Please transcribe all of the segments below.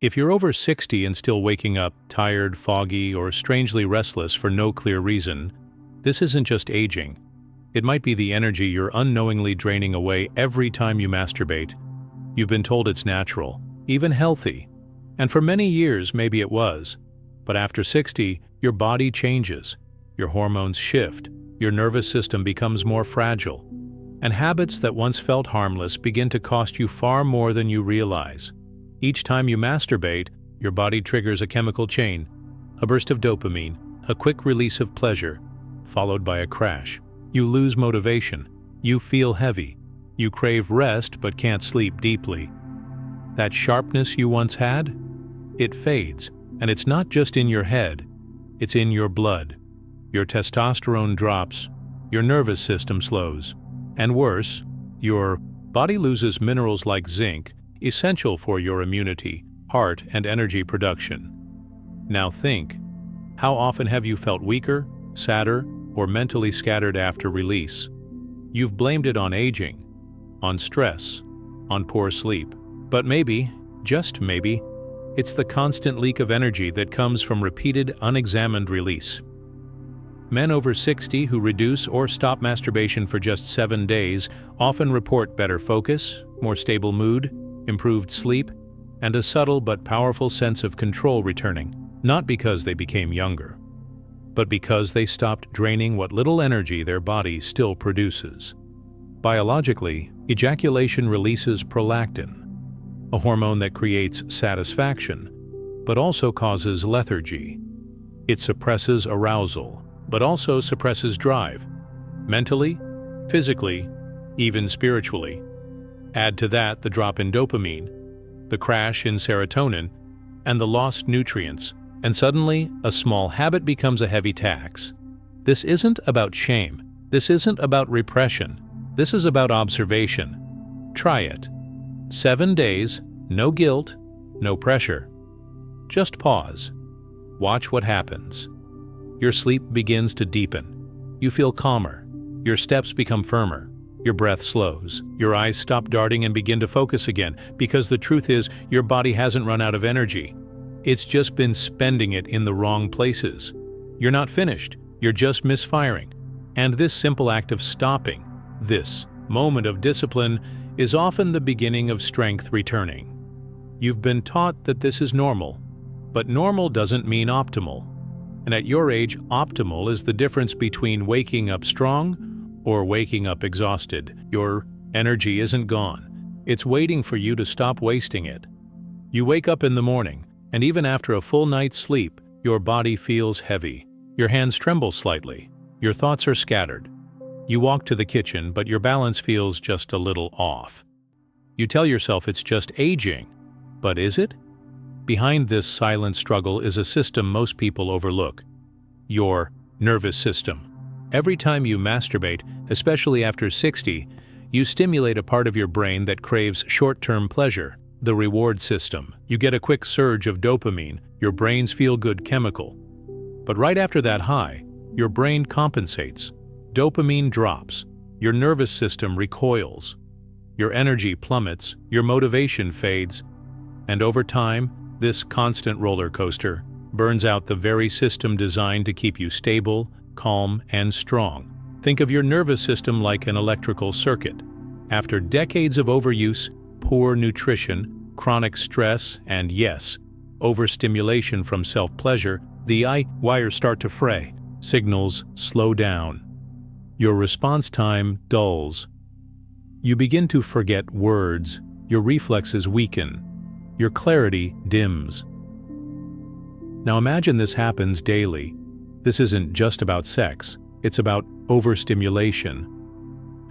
If you're over 60 and still waking up tired, foggy, or strangely restless for no clear reason, this isn't just aging. It might be the energy you're unknowingly draining away every time you masturbate. You've been told it's natural, even healthy. And for many years, maybe it was. But after 60, your body changes. Your hormones shift. Your nervous system becomes more fragile. And habits that once felt harmless begin to cost you far more than you realize. Each time you masturbate, your body triggers a chemical chain, a burst of dopamine, a quick release of pleasure, followed by a crash. You lose motivation. You feel heavy. You crave rest but can't sleep deeply. That sharpness you once had? It fades, and it's not just in your head, it's in your blood. Your testosterone drops, your nervous system slows. And worse, your body loses minerals like zinc, essential for your immunity, heart, and energy production. Now think, how often have you felt weaker, sadder, or mentally scattered after release? You've blamed it on aging, on stress, on poor sleep. But maybe, just maybe, it's the constant leak of energy that comes from repeated, unexamined release. Men over 60 who reduce or stop masturbation for just 7 days often report better focus, more stable mood, improved sleep, and a subtle but powerful sense of control returning, not because they became younger, but because they stopped draining what little energy their body still produces. Biologically, ejaculation releases prolactin, a hormone that creates satisfaction, but also causes lethargy. It suppresses arousal, but also suppresses drive, mentally, physically, even spiritually. Add to that the drop in dopamine, the crash in serotonin, and the lost nutrients, and suddenly a small habit becomes a heavy tax. This isn't about shame. This isn't about repression. This is about observation. Try it. 7 days, no guilt, no pressure. Just pause. Watch what happens. Your sleep begins to deepen. You feel calmer. Your steps become firmer. Your breath slows. Your eyes stop darting and begin to focus again, because the truth is, your body hasn't run out of energy. It's just been spending it in the wrong places. You're not finished. You're just misfiring. And this simple act of stopping, this moment of discipline, is often the beginning of strength returning. You've been taught that this is normal, but normal doesn't mean optimal. And at your age, optimal is the difference between waking up strong or waking up exhausted. Your energy isn't gone. It's waiting for you to stop wasting it. You wake up in the morning, and even after a full night's sleep, your body feels heavy. Your hands tremble slightly. Your thoughts are scattered. You walk to the kitchen, but your balance feels just a little off. You tell yourself it's just aging, but is it? Behind this silent struggle is a system most people overlook: your nervous system. Every time you masturbate, especially after 60, you stimulate a part of your brain that craves short-term pleasure, the reward system. You get a quick surge of dopamine, your brain's feel-good chemical. But right after that high, your brain compensates. Dopamine drops, your nervous system recoils, your energy plummets, your motivation fades, and over time, this constant roller coaster burns out the very system designed to keep you stable, calm, and strong. Think of your nervous system like an electrical circuit. After decades of overuse, poor nutrition, chronic stress, and yes, overstimulation from self-pleasure, the wires start to fray. Signals slow down. Your response time dulls. You begin to forget words. Your reflexes weaken. Your clarity dims. Now imagine this happens daily. This isn't just about sex, it's about overstimulation.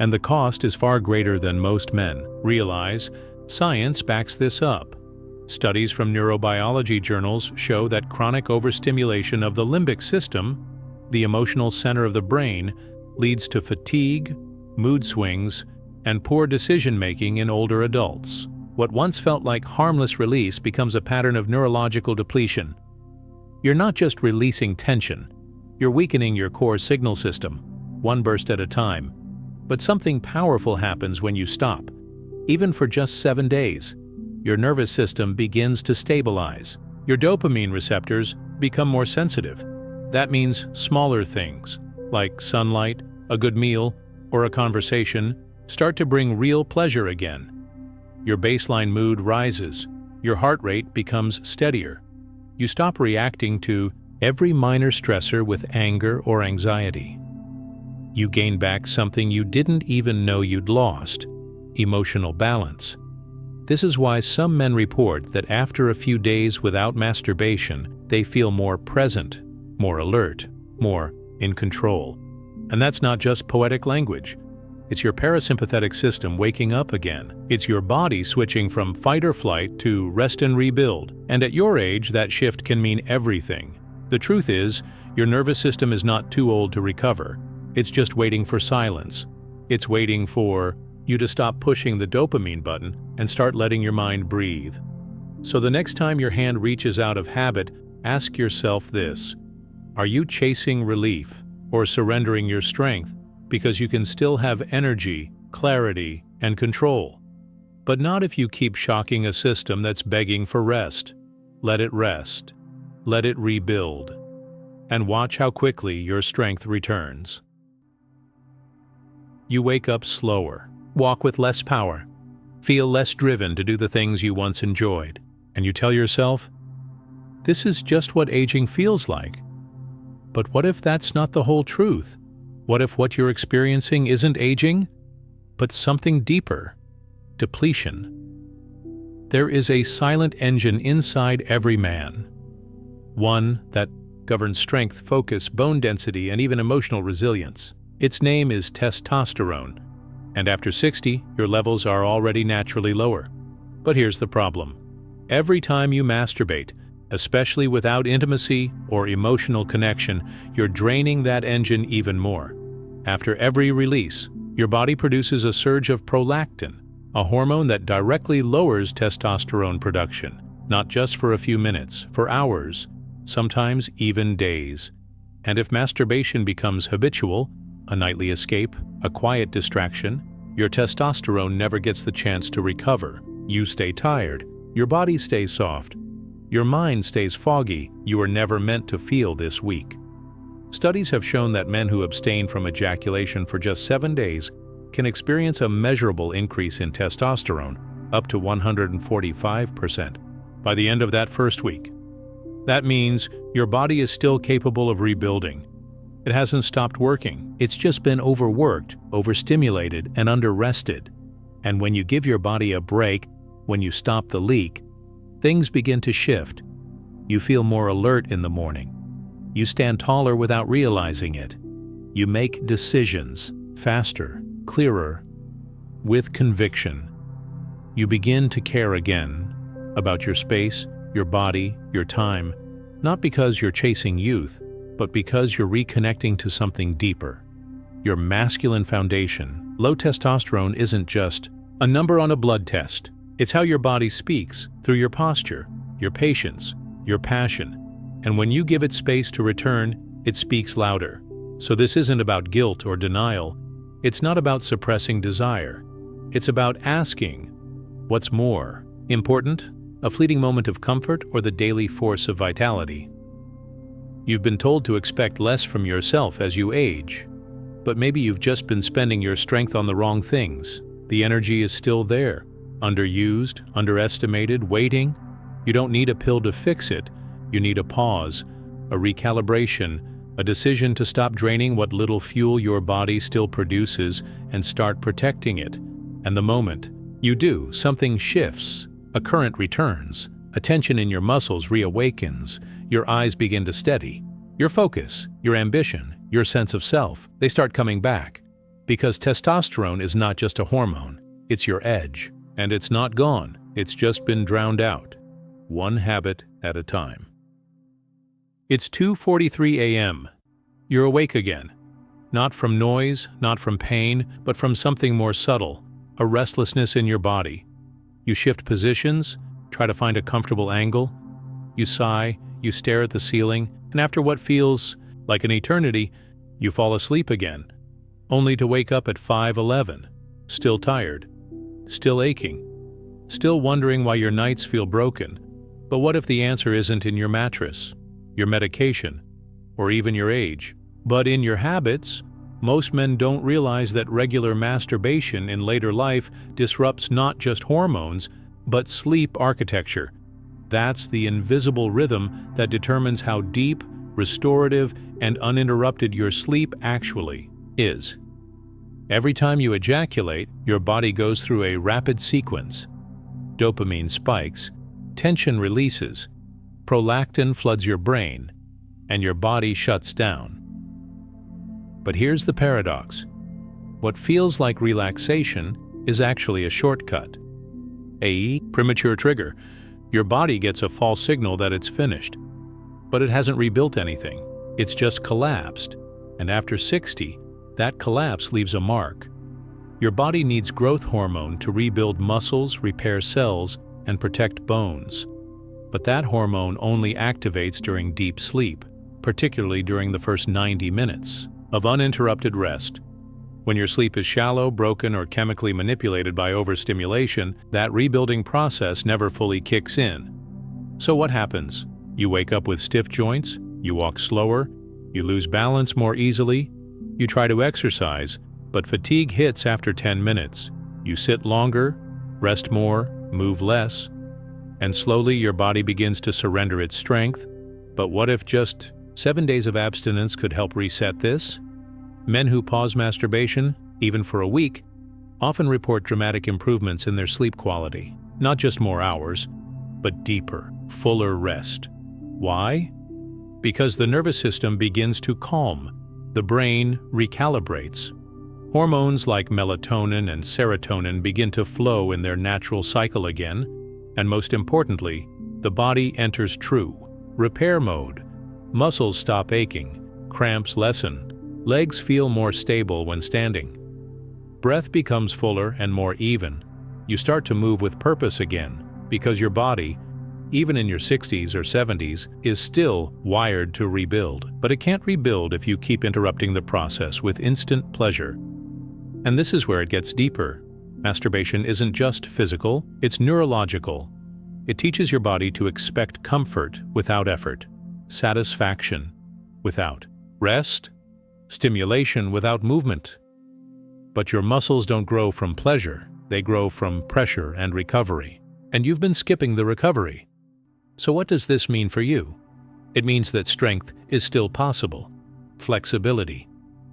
And the cost is far greater than most men realize. Science backs this up. Studies from neurobiology journals show that chronic overstimulation of the limbic system, the emotional center of the brain, leads to fatigue, mood swings, and poor decision-making in older adults. What once felt like harmless release becomes a pattern of neurological depletion. You're not just releasing tension, you're weakening your core signal system, one burst at a time. But something powerful happens when you stop, even for just 7 days. your nervous system begins to stabilize. Your dopamine receptors become more sensitive. That means smaller things, like sunlight, a good meal, or a conversation, start to bring real pleasure again. Your baseline mood rises. Your heart rate becomes steadier. You stop reacting to every minor stressor with anger or anxiety. You gain back something you didn't even know you'd lost: emotional balance. This is why some men report that after a few days without masturbation, they feel more present, more alert, more in control. And that's not just poetic language. It's your parasympathetic system waking up again. It's your body switching from fight or flight to rest and rebuild. And at your age, that shift can mean everything. The truth is, your nervous system is not too old to recover. It's just waiting for silence. It's waiting for you to stop pushing the dopamine button and start letting your mind breathe. So the next time your hand reaches out of habit, ask yourself this: are you chasing relief or surrendering your strength? Because you can still have energy, clarity, and control. But not if you keep shocking a system that's begging for rest. Let it rest. Let it rebuild. And watch how quickly your strength returns. You wake up slower, walk with less power, feel less driven to do the things you once enjoyed, and you tell yourself, this is just what aging feels like. But what if that's not the whole truth? What if what you're experiencing isn't aging, but something deeper: depletion? There is a silent engine inside every man, one that governs strength, focus, bone density, and even emotional resilience. Its name is testosterone, and after 60, your levels are already naturally lower. But here's the problem. Every time you masturbate, especially without intimacy or emotional connection, you're draining that engine even more. After every release, your body produces a surge of prolactin, a hormone that directly lowers testosterone production, not just for a few minutes, for hours, sometimes even days. And if masturbation becomes habitual, a nightly escape, a quiet distraction, your testosterone never gets the chance to recover. You stay tired, your body stays soft, your mind stays foggy. You were never meant to feel this weak. Studies have shown that men who abstain from ejaculation for just 7 days can experience a measurable increase in testosterone, up to 145%, by the end of that first week. That means your body is still capable of rebuilding. It hasn't stopped working. It's just been overworked, overstimulated, and under-rested. And when you give your body a break, when you stop the leak, things begin to shift. You feel more alert in the morning. You stand taller without realizing it. You make decisions faster, clearer, with conviction. You begin to care again about your space, your body, your time, not because you're chasing youth, but because you're reconnecting to something deeper. Your masculine foundation. Low testosterone isn't just a number on a blood test. It's how your body speaks, through your posture, your patience, your passion. And when you give it space to return, it speaks louder. So this isn't about guilt or denial. It's not about suppressing desire. It's about asking, what's more important? A fleeting moment of comfort or the daily force of vitality? You've been told to expect less from yourself as you age. But maybe you've just been spending your strength on the wrong things. The energy is still there. Underused, underestimated, waiting. You don't need a pill to fix it. You need a pause, a recalibration, a decision to stop draining what little fuel your body still produces and start protecting it. And the moment you do, something shifts. A current returns. A tension in your muscles reawakens. Your eyes begin to steady. Your focus, your ambition, your sense of self, they start coming back. Because testosterone is not just a hormone, it's your edge. And it's not gone, it's just been drowned out, one habit at a time. It's 2:43 a.m. You're awake again. Not from noise, not from pain, but from something more subtle, a restlessness in your body. You shift positions, try to find a comfortable angle. You sigh, you stare at the ceiling, and after what feels like an eternity, you fall asleep again, only to wake up at 5:11, still tired, still aching. Still wondering why your nights feel broken? But what if the answer isn't in your mattress, your medication, or even your age, but in your habits? Most men don't realize that regular masturbation in later life disrupts not just hormones, but sleep architecture. That's the invisible rhythm that determines how deep, restorative, and uninterrupted your sleep actually is. Every time you ejaculate, your body goes through a rapid sequence. Dopamine spikes, tension releases, prolactin floods your brain, and your body shuts down. But here's the paradox. What feels like relaxation is actually a shortcut. A premature trigger. Your body gets a false signal that it's finished. But it hasn't rebuilt anything. It's just collapsed. And after 60, that collapse leaves a mark. Your body needs growth hormone to rebuild muscles, repair cells, and protect bones. But that hormone only activates during deep sleep, particularly during the first 90 minutes of uninterrupted rest. When your sleep is shallow, broken, or chemically manipulated by overstimulation, that rebuilding process never fully kicks in. So what happens? You wake up with stiff joints, you walk slower, you lose balance more easily, you try to exercise, but fatigue hits after 10 minutes. You sit longer, rest more, move less, and slowly your body begins to surrender its strength. But what if just 7 days of abstinence could help reset this? Men who pause masturbation, even for a week, often report dramatic improvements in their sleep quality. Not just more hours, but deeper, fuller rest. Why? Because the nervous system begins to calm. The brain recalibrates. Hormones like melatonin and serotonin begin to flow in their natural cycle again, and most importantly, the body enters true repair mode. Muscles stop aching, cramps lessen, legs feel more stable when standing. Breath becomes fuller and more even. You start to move with purpose again, because your body, even in your 60s or 70s, is still wired to rebuild. But it can't rebuild if you keep interrupting the process with instant pleasure. And this is where it gets deeper. Masturbation isn't just physical, it's neurological. It teaches your body to expect comfort without effort, satisfaction without rest, stimulation without movement. But your muscles don't grow from pleasure, they grow from pressure and recovery. And you've been skipping the recovery. So what does this mean for you? It means that strength is still possible, flexibility,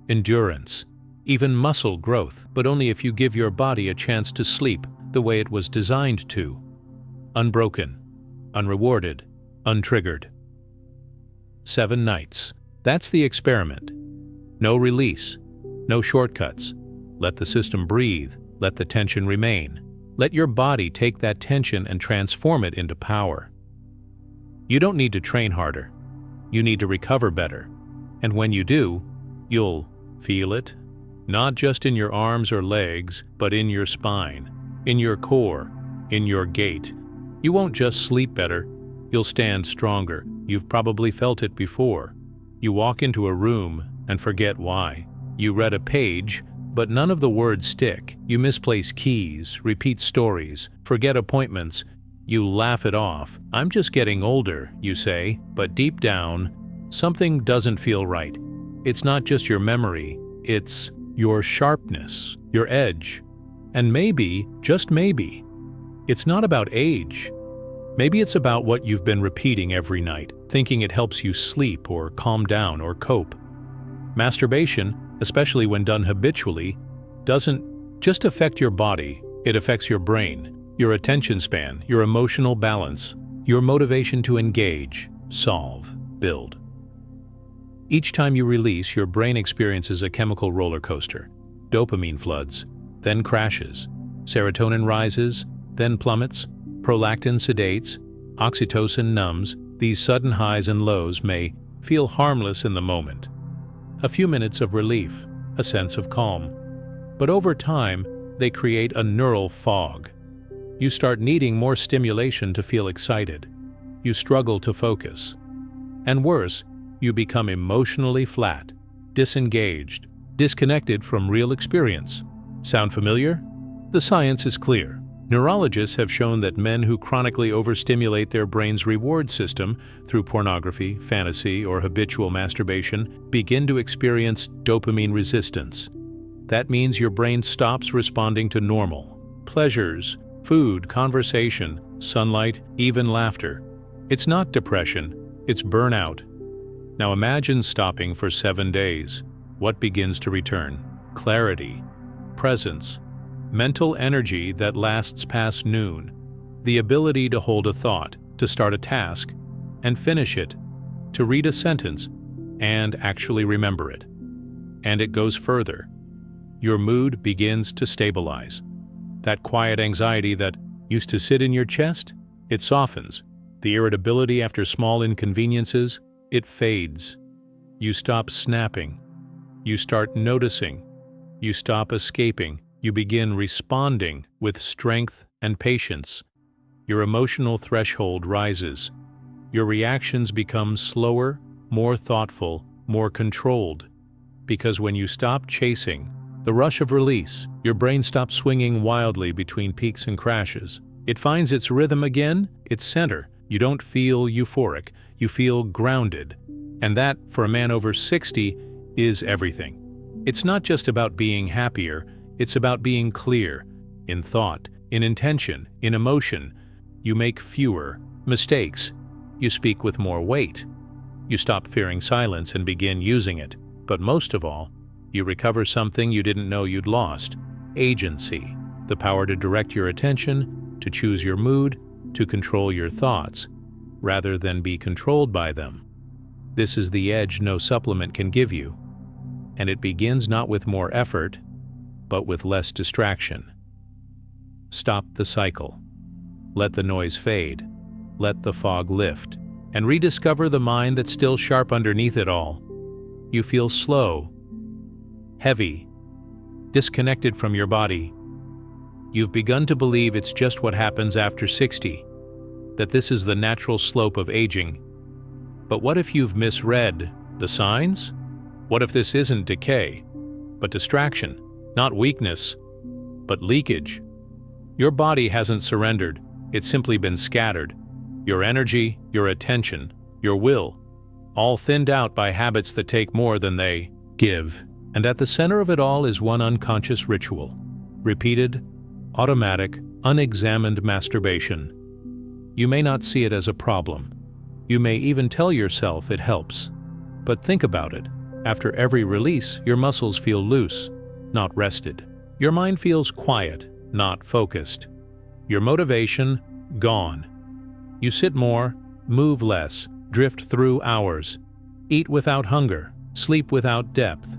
endurance, even muscle growth, but only if you give your body a chance to sleep the way it was designed to. Unbroken, unrewarded, untriggered. 7 nights. That's the experiment. No release, no shortcuts. Let the system breathe, let the tension remain. Let your body take that tension and transform it into power. You don't need to train harder. You need to recover better. And when you do, you'll feel it, not just in your arms or legs, but in your spine, in your core, in your gait. You won't just sleep better, you'll stand stronger. You've probably felt it before. You walk into a room and forget why. You read a page, but none of the words stick. You misplace keys, repeat stories, forget appointments. You laugh it off. I'm just getting older, you say, but deep down, something doesn't feel right. It's not just your memory, it's your sharpness, your edge. And maybe, just maybe, it's not about age. Maybe it's about what you've been repeating every night, thinking it helps you sleep or calm down or cope. Masturbation, especially when done habitually, doesn't just affect your body, it affects your brain, your attention span, your emotional balance, your motivation to engage, solve, build. Each time you release, your brain experiences a chemical roller coaster. Dopamine floods, then crashes. Serotonin rises, then plummets. Prolactin sedates, oxytocin numbs. These sudden highs and lows may feel harmless in the moment. A few minutes of relief, a sense of calm. But over time, they create a neural fog. You start needing more stimulation to feel excited. You struggle to focus. And worse, you become emotionally flat, disengaged, disconnected from real experience. Sound familiar? The science is clear. Neurologists have shown that men who chronically overstimulate their brain's reward system through pornography, fantasy, or habitual masturbation begin to experience dopamine resistance. That means your brain stops responding to normal pleasures, food, conversation, sunlight, even laughter. It's not depression, it's burnout. Now imagine stopping for 7 days. What begins to return? Clarity, presence, mental energy that lasts past noon, the ability to hold a thought, to start a task, and finish it, to read a sentence, and actually remember it. And it goes further. Your mood begins to stabilize. That quiet anxiety that used to sit in your chest, it softens. The irritability after small inconveniences, it fades. You stop snapping. You start noticing. You stop escaping. You begin responding with strength and patience. Your emotional threshold rises. Your reactions become slower, more thoughtful, more controlled. Because when you stop chasing, the rush of release, your brain stops swinging wildly between peaks and crashes. It finds its rhythm again, its center. You don't feel euphoric, you feel grounded. And that, for a man over 60, is everything. It's not just about being happier, it's about being clear, in thought, in intention, in emotion. You make fewer mistakes. You speak with more weight. You stop fearing silence and begin using it. But most of all, you recover something you didn't know you'd lost: agency, the power to direct your attention, to choose your mood, to control your thoughts, rather than be controlled by them. This is the edge no supplement can give you. And it begins not with more effort, but with less distraction. Stop the cycle. Let the noise fade. Let the fog lift. And rediscover the mind that's still sharp underneath it all. You feel slow, heavy, disconnected from your body. You've begun to believe it's just what happens after 60, that this is the natural slope of aging. But what if you've misread the signs? What if this isn't decay, but distraction? Not weakness, but leakage. Your body hasn't surrendered, it's simply been scattered. Your energy, your attention, your will, all thinned out by habits that take more than they give. And at the center of it all is one unconscious ritual: repeated, automatic, unexamined masturbation. You may not see it as a problem. You may even tell yourself it helps. But think about it. After every release, your muscles feel loose, not rested. Your mind feels quiet, not focused. Your motivation, gone. You sit more, move less, drift through hours, eat without hunger, sleep without depth.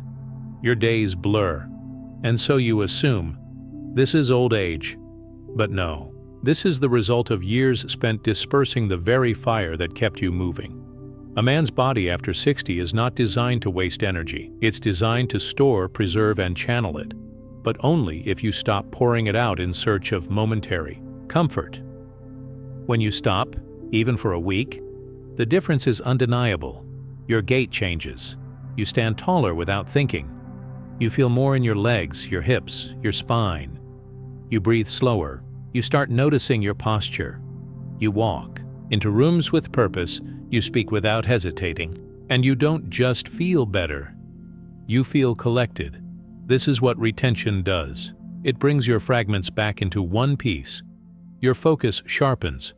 Your days blur. And so you assume, this is old age. But no, this is the result of years spent dispersing the very fire that kept you moving. A man's body after 60 is not designed to waste energy. It's designed to store, preserve, and channel it. But only if you stop pouring it out in search of momentary comfort. When you stop, even for a week, the difference is undeniable. Your gait changes. You stand taller without thinking. You feel more in your legs, your hips, your spine. You breathe slower. You start noticing your posture. You walk into rooms with purpose. You speak without hesitating. And you don't just feel better. You feel collected. This is what retention does. It brings your fragments back into one piece. Your focus sharpens.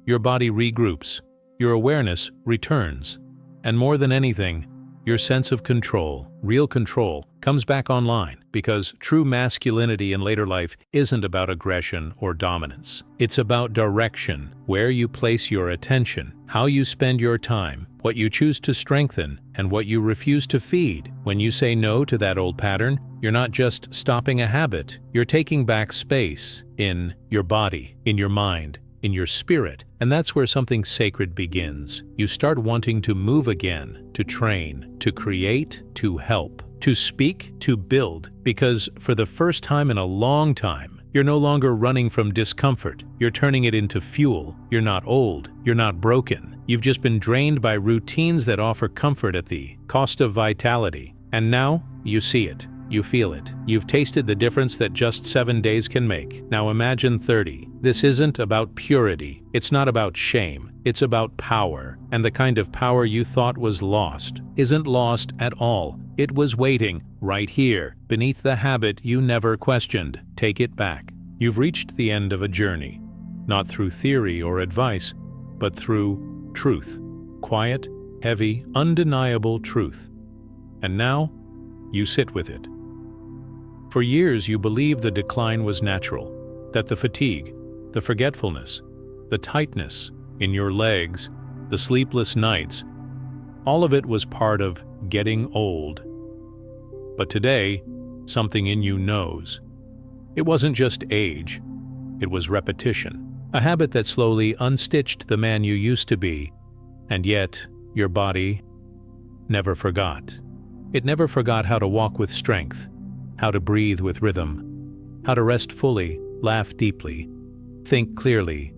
Your body regroups. Your awareness returns. And more than anything, your sense of control, real control, comes back online, because true masculinity in later life isn't about aggression or dominance. It's about direction, where you place your attention, how you spend your time, what you choose to strengthen, and what you refuse to feed. When you say no to that old pattern, you're not just stopping a habit, you're taking back space in your body, in your mind, in your spirit. And that's where something sacred begins. You start wanting to move again, to train, to create, to help, to speak, to build, because for the first time in a long time, you're no longer running from discomfort. You're turning it into fuel. You're not old. You're not broken. You've just been drained by routines that offer comfort at the cost of vitality. And now you see it. You feel it. You've tasted the difference that just 7 days can make. Now imagine 30. This isn't about purity. It's not about shame. It's about power. And the kind of power you thought was lost isn't lost at all. It was waiting right here, beneath the habit you never questioned. Take it back. You've reached the end of a journey, not through theory or advice, but through truth. Quiet, heavy, undeniable truth. And now, you sit with it. For years you believed the decline was natural, that the fatigue, the forgetfulness, the tightness in your legs, the sleepless nights, all of it was part of getting old. But today, something in you knows. It wasn't just age, it was repetition, a habit that slowly unstitched the man you used to be, and yet your body never forgot. It never forgot how to walk with strength, how to breathe with rhythm, how to rest fully, laugh deeply, think clearly.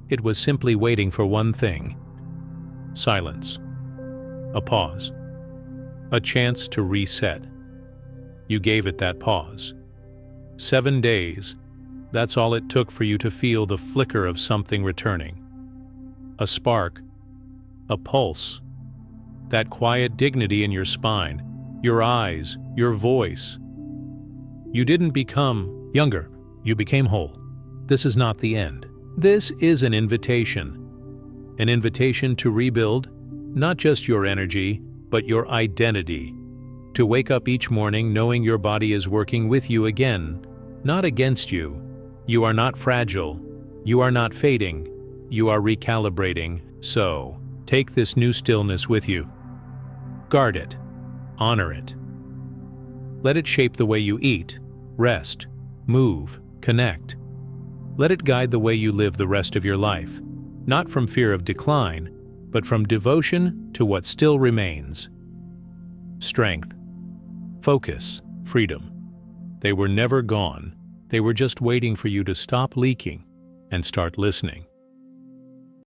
It was simply waiting for one thing: silence, a pause, a chance to reset. You gave it that pause. 7 days, that's all it took for you to feel the flicker of something returning. A spark, a pulse, that quiet dignity in your spine, your eyes, your voice. You didn't become younger, you became whole. This is not the end. This is an invitation to rebuild not just your energy, but your identity. To wake up each morning knowing your body is working with you again, not against you. You are not fragile. You are not fading. You are recalibrating. So, take this new stillness with you. Guard it. Honor it. Let it shape the way you eat, rest, move, connect. Let it guide the way you live the rest of your life, not from fear of decline, but from devotion to what still remains. Strength, focus, freedom. They were never gone. They were just waiting for you to stop leaking and start listening.